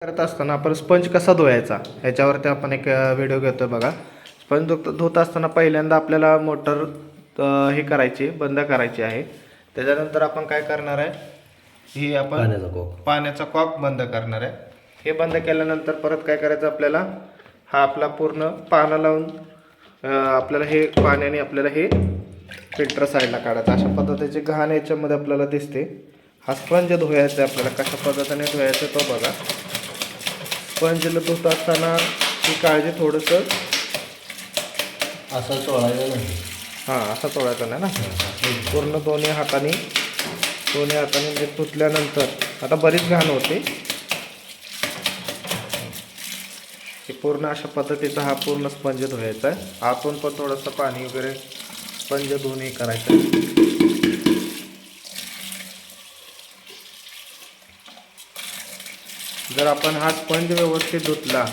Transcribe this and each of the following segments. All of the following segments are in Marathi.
करत असताना आपण स्पंज कसा धुवायचा ह्याच्यावरती आपण एक व्हिडिओ घेतोय बघा. स्पंज धुत असताना पहिल्यांदा आपल्याला मोटर हे करायची बंद करायची आहे. त्याच्यानंतर आपण काय करणार आहे, ही आपण पाण्याचा कॉक बंद करणार आहे. हे बंद केल्यानंतर परत काय करायचं आपल्याला, हा आपला पूर्ण पाना लावून आपल्याला हे पाण्याने आपल्याला हे फिल्टर साईडला काढायचं. अशा पद्धतीची घाण याच्यामध्ये आपल्याला दिसते. हा स्पंज धुवायचा आहे आपल्याला. कशा पद्धतीने धुवायचं तो बघा. स्पंजला धुत असताना ही काळजी थोडंसं असं चोळायचं नाही. हां, असं चोळायचं नाही ना, पूर्ण दोन्ही हाताने म्हणजे धुतल्यानंतर आता बरीच घाण होते. हे पूर्ण अशा पद्धतीचा हा पूर्ण स्पंज धुवायचा आहे. आतून पण थोडंसं पाणी वगैरे स्पंज धुवून करायचं आहे. जर आपण हा स्पंज व्यवस्थित धुतला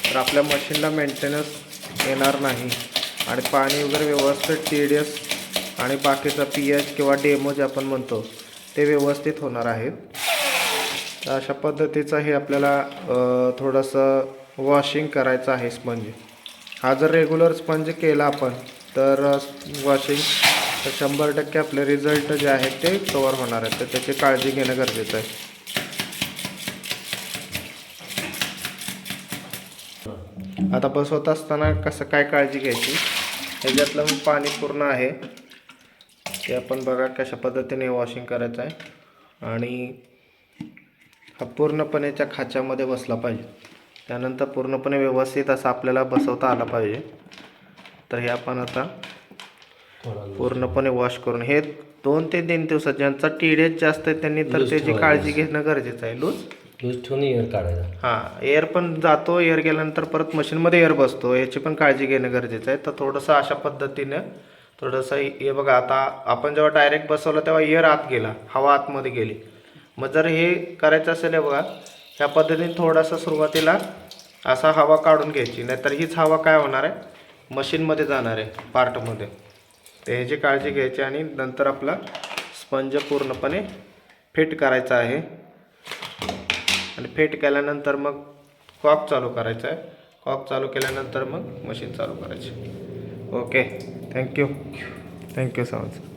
तर आपल्या मशीनला मेंटेनन्स येणार नाही आणि पाणी वगैरे व्यवस्थित TDS आणि बाकीचा pH किंवा डेमो जे आपण म्हणतो ते व्यवस्थित होणार आहेत. तर अशा पद्धतीचं हे आपल्याला थोडंसं वॉशिंग करायचं आहे स्पंज. हा जर रेग्युलर स्पंज केला आपण तर वॉशिंग तर 100% आपले रिझल्ट जे आहेत ते कवर होणार आहेत. तर त्याची काळजी घेणं गरजेचं आहे. आता बसवत असताना कसं काय काळजी घ्यायची, ह्याच्यातलं पाणी पूर्ण आहे ते आपण बघा कशा पद्धतीने वॉशिंग करायचं आहे आणि हा पूर्णपणेच्या खाच्यामध्ये बसला पाहिजे. त्यानंतर पूर्णपणे व्यवस्थित असं आपल्याला बसवता आला पाहिजे. तर हे आपण आता पूर्णपणे वॉश करून हे 2 ते 3 दिवसात ज्यांचा TDS जास्त आहे त्यांनी तर त्याची काळजी घेणं गरजेचं आहे. लूज ठेवून एअर काढायचा. हां, एअर पण जातो. एअर गेल्यानंतर परत मशीनमध्ये एअर बसतो, याची पण काळजी घेणं गरजेचं आहे. तर थोडंसं अशा पद्धतीनं थोडंसं हे बघा, आता आपण जेव्हा डायरेक्ट बसवलं तेव्हा एअर आत गेला, हवा आतमध्ये गेली. मग जर हे करायचं असेल बघा, ह्या पद्धतीने थोडासा सुरुवातीला असा हवा काढून घ्यायची, नाहीतर हीच हवा काय होणार आहे, मशीनमध्ये जाणार आहे पार्टमध्ये. तर ह्याची काळजी घ्यायची आणि नंतर आपला स्पंज पूर्णपणे फिट करायचा आहे आणि फिट केल्यानंतर मग कॉक चालू करायचा आहे. कॉक चालू केल्यानंतर मग मशीन चालू करायची. Okay, thank you so much.